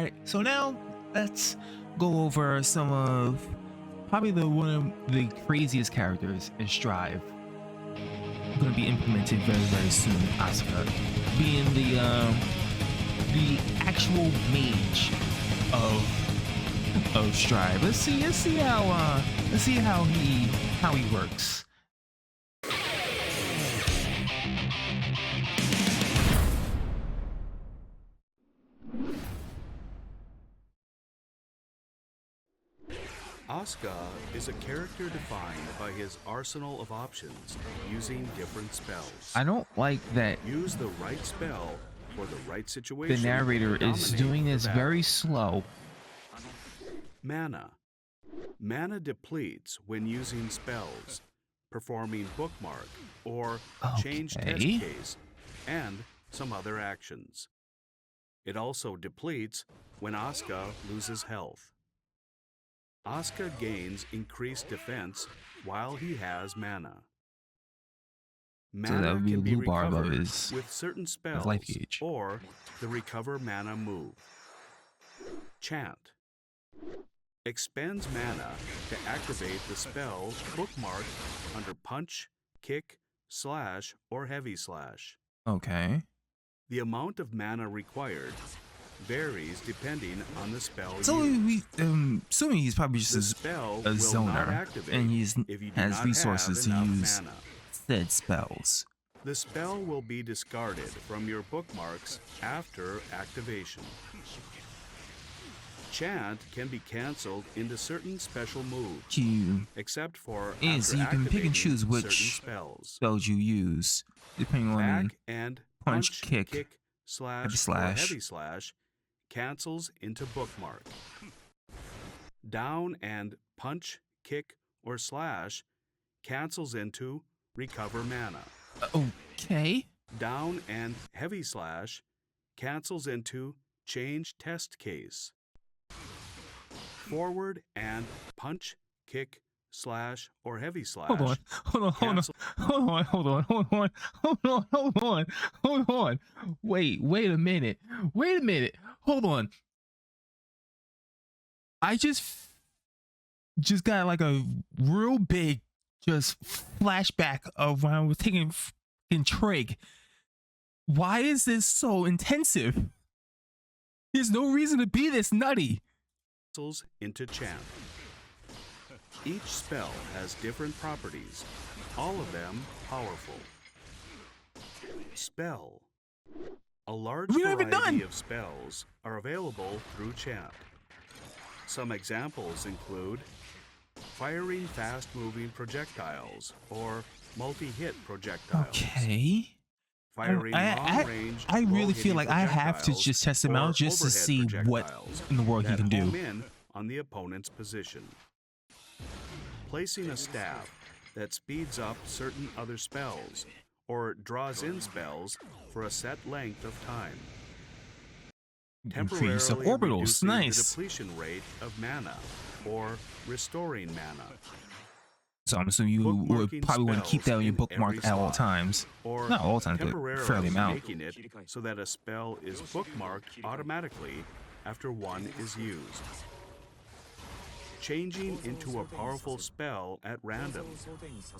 Alright, so now let's go over some of probably one of the craziest characters in Strive. Going to be implemented very soon. Asuka being the actual mage of Strive. Let's see how he works. Asuka is a character defined by his arsenal of options using different spells. I don't like that Use the right spell for the right situation. the narrator is doing this very slow. Mana. Mana depletes when using spells, performing bookmark or change test case, and some other actions. It also depletes when Asuka loses health. Asuka gains increased defense while he has mana. Mana So that would be can a be blue bar above recovered his with certain spells life gauge. or the recover mana move. Chant. Expends mana to activate the spell bookmark under punch, kick, slash, or heavy slash. Okay. The amount of mana required varies depending on the spell So used. assuming he's probably just a zoner, and he has resources to use said spells. The spell will be discarded from your bookmarks after activation. Chant can be cancelled into certain special moves, except for you can pick and choose which spells you use, depending on back and punch, kick, slash, or heavy slash cancels into bookmark. Down and punch, kick, or slash cancels into recover mana. Okay. Down and heavy slash cancels into change test case. Forward and punch, kick, slash, or heavy slash. Hold on. Wait a minute. Hold on. I just got like a real big flashback of when I was taking trig. Why is this so intensive? There's no reason to be this nutty. Into chant. Each spell has different properties, all of them powerful. Spell. A large variety of spells are available through chant. Some examples include firing fast-moving projectiles or multi-hit projectiles. Okay. Firing long-range, I really feel like I have to just test him out just to see what in the world he can do. In on the opponent's position. Placing a staff that speeds up certain other spells or draws in spells for a set length of time. Temporarily orbitals, nice. The depletion rate of mana or restoring mana. So I'm assuming you would probably want to keep that on your bookmark at all times. Or not all times, but fairly amount. Making it so that a spell is bookmarked automatically after one is used. Changing into a powerful spell at random,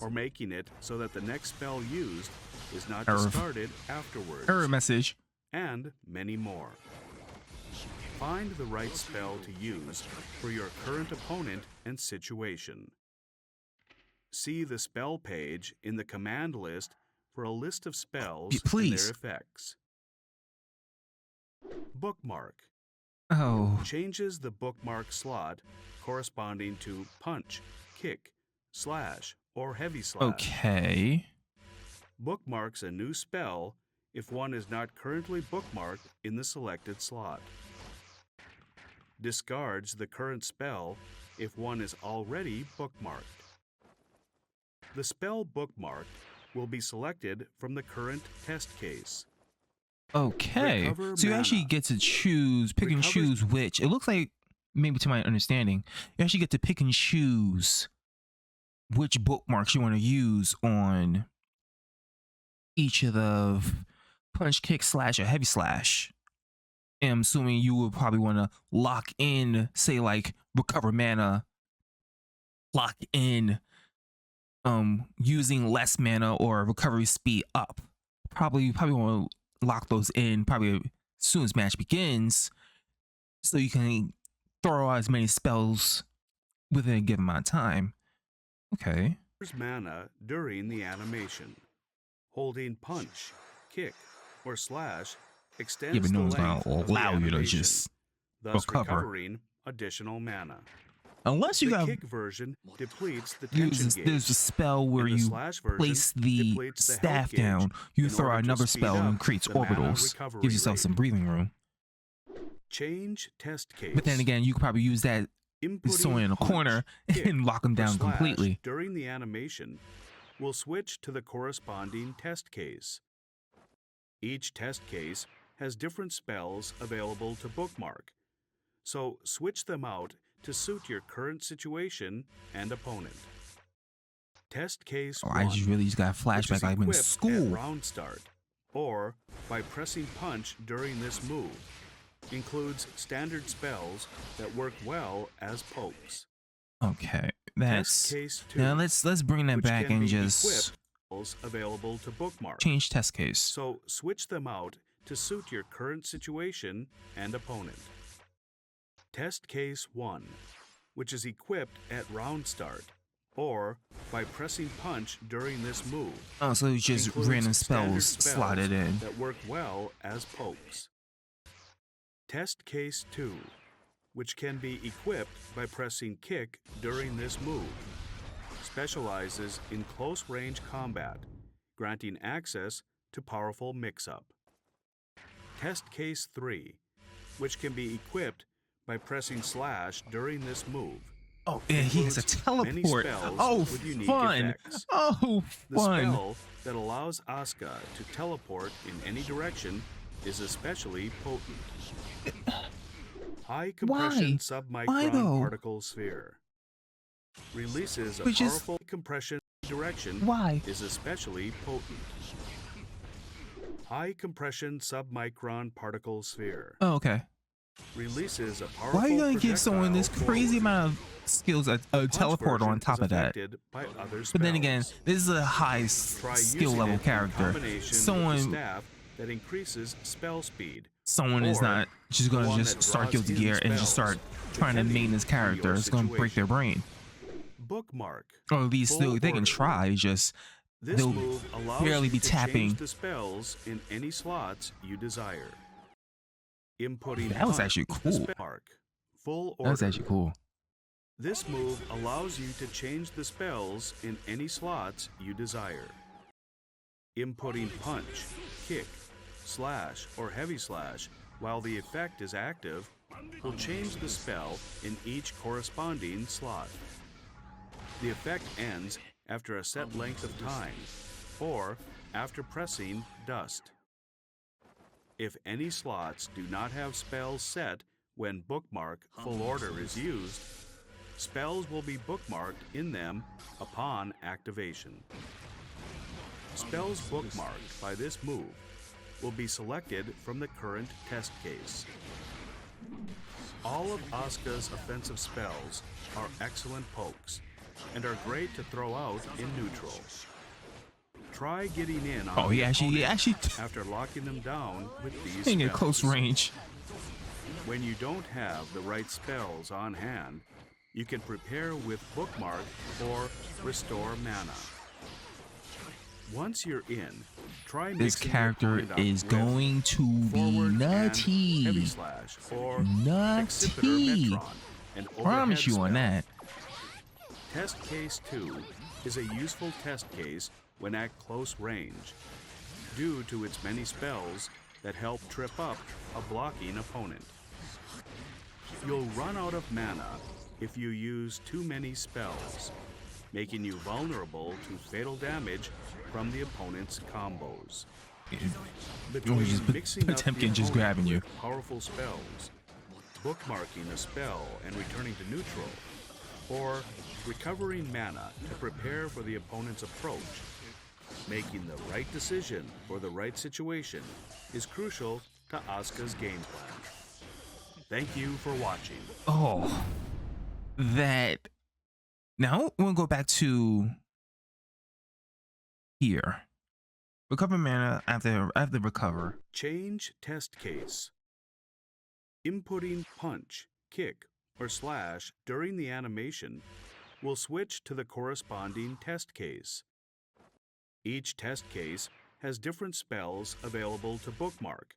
or making it so that the next spell used is not discarded afterwards. Error message. And many more. Find the right spell to use for your current opponent and situation. See the spell page in the command list for a list of spells and their effects. Bookmark. Changes the bookmark slot corresponding to punch, kick, slash, or heavy slash. Okay. Bookmarks a new spell if one is not currently bookmarked in the selected slot. Discards the current spell if one is already bookmarked. The spell bookmarked will be selected from the current test case. Okay, so you actually get to pick and choose which. It looks like, maybe to my understanding, you actually get to pick and choose which bookmarks you want to use on each of the punch, kick, slash, or heavy slash. I'm assuming you would probably want to lock in, say like recover mana, lock in using less mana or recovery speed up. You probably want to lock those in probably as soon as match begins, so you can throw out as many spells within a given amount of time. Okay. Mana during the animation. Holding punch, kick, or slash extends Even the though it's length gonna of the allow you to animation, just thus recover. recovering additional mana. Unless you the have kick version depletes the tension gauge. There's a spell where and the you slash version place the depletes the health staff gauge down, you in throw order out to another speed spell up and creates the mana orbitals. recovery Gives yourself rate. some breathing room. Change test case. But then again, you could probably use that someone in a punch, corner kick, and lock them or down slash completely. during the animation, we'll switch to the corresponding test case. Each test case has different spells available to bookmark, so switch them out to suit your current situation and opponent. Test case Oh, 1, I just really got a which is flashback like I'm in equipped school. at round start, or by pressing punch during this move, includes standard spells that work well as pokes. Okay, Test case 2, now let's bring that which back can and be just equipped available to bookmark. change test case. So switch them out to suit your current situation and opponent. Test case 1, which is equipped at round start, or by pressing punch during this move. Oh, so you just includes random standard spells slotted in. that work well as pokes. Test case 2, which can be equipped by pressing kick during this move, specializes in close range combat, granting access to powerful mix-up. Test case 3, which can be equipped by pressing slash during this move. Oh, and he has a Many teleport. spells Oh, with unique fun. effects. Oh, The fun. spell that allows Asuka to teleport in any direction is especially potent. High compression submicron particle sphere releases a powerful compression direction is especially potent. High compression submicron particle sphere Oh, okay. releases a powerful Why are you gonna give someone this crazy amount of skills, a teleport on top of that? But then again, this is a high skill level character. Someone that increases spell speed. Someone is not just gonna just start Guilty Gear and just start trying to main this character. It's gonna break their brain. Bookmark. Or at least they can try, just This they'll move allows barely you be to tapping. change the spells in any slots you desire. Inputting That was punch actually to cool. spell full That was order. actually cool. This move allows you to change the spells in any slots you desire. Inputting punch, kick, slash, or heavy slash while the effect is active will change the spell in each corresponding slot. The effect ends after a set length of time, or after pressing dust. If any slots do not have spells set when bookmark full order is used, spells will be bookmarked in them upon activation. Spells bookmarked by this move will be selected from the current test case. All of Asuka's offensive spells are excellent pokes and are great to throw out in neutral. Try getting in on He actually after locking them down with these in spells. close range. When you don't have the right spells on hand, you can prepare with bookmark or restore mana. Once you're in, try This mixing your character opponent up is with going to be forward and nutty. heavy slash or Nutty. Metron and Promise overhead you on spell. that. Test case 2 is a useful test case when at close range, due to its many spells that help trip up a blocking opponent. You'll run out of mana if you use too many spells, making you vulnerable to fatal damage from the opponent's combos. Between just mixing up the Potemkin just opponent grabbing you. with powerful spells, bookmarking a spell and returning to neutral, or recovering mana to prepare for the opponent's approach, making the right decision for the right situation is crucial to Asuka's game plan. Thank you for watching. Oh, that. Now we'll go back to here. Recover mana after recover. Change test case. Inputting punch, kick, or slash during the animation will switch to the corresponding test case. Each test case has different spells available to bookmark,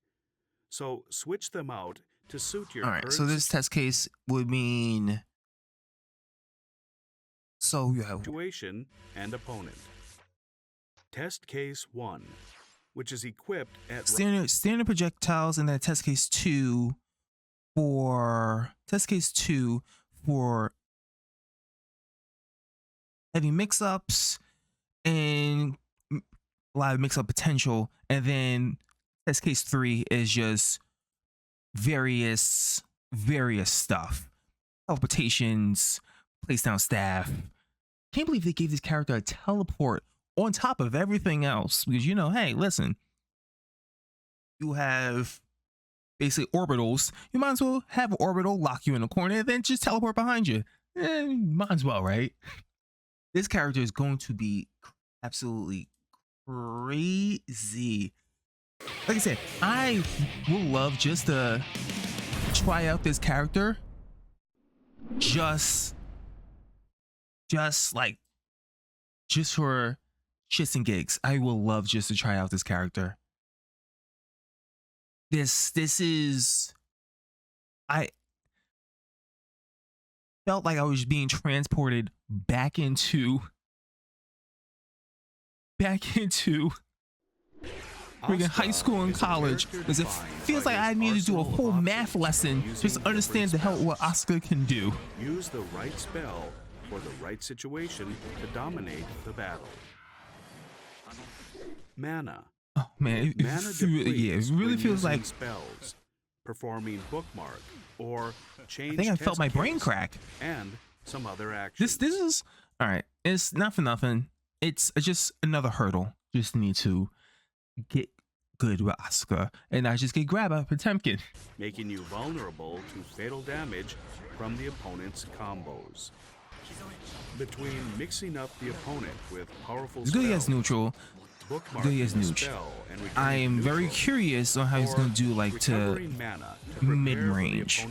so switch them out to suit your current so this test case would mean situation and opponent. Test case 1, which is equipped at standard projectiles, and then test case 2 for heavy mix-ups and a lot of mix-up potential, and then test case 3 is just various stuff, teleportations, place down staff. Can't believe they gave this character a teleport on top of everything else, because hey, listen, you have basically orbitals. You might as well have an orbital lock you in a corner and then just teleport behind you. Might as well, right? This character is going to be absolutely crazy. Like I said, I will love just to try out this character. Just for shits and gigs. I will love just to try out this character. This is, I felt like I was being transported back into freaking high school and college, because it feels like I need to do a whole math lesson just to understand the hell what Asuka can do. Use the right spell for the right situation to dominate the battle. Mana. Oh man, it really feels like spells, performing bookmark, or change. I think I felt my brain crack. And some other actions. This is all right. It's not for nothing. It's just another hurdle. Just need to get good with Asuka, and I just get grabbed by Potemkin, making you vulnerable to fatal damage from the opponent's combos. Between mixing up the opponent with powerful spells, good as neutral. I am very curious on how he's going to do to mid-range.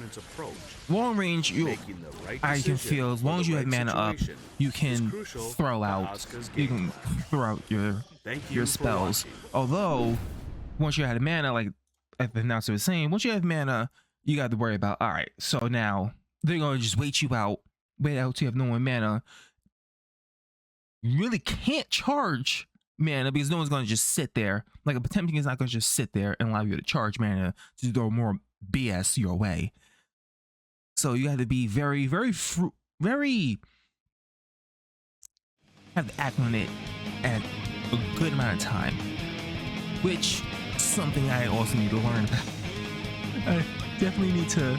Long range, I can feel as long as you have mana up, you can throw out your spells. Although, once you had mana, like the announcer was saying, once you have mana, you got to worry about, all right, so now they're going to just wait out till you have no more mana. You really can't charge mana because no one's going to just sit there. Like a Potemkin is not going to just sit there and allow you to charge mana to throw more BS your way. So you have to be very have to act on it at a good amount of time, which is something I also need to learn. I definitely need to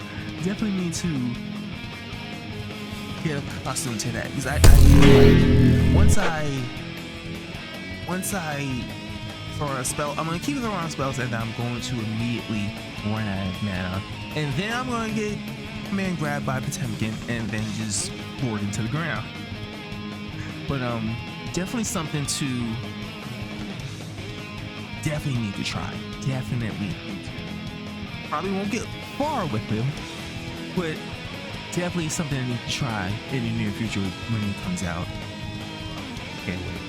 get accustomed to that, because I once I throw a spell, I'm going to keep throwing spells, and I'm going to immediately run out of mana, and then I'm going to get man grabbed by Potemkin and then just board into the ground. But definitely something to need to try. Definitely. Probably won't get far with him, but definitely something I need to try in the near future when it comes out. Can't wait.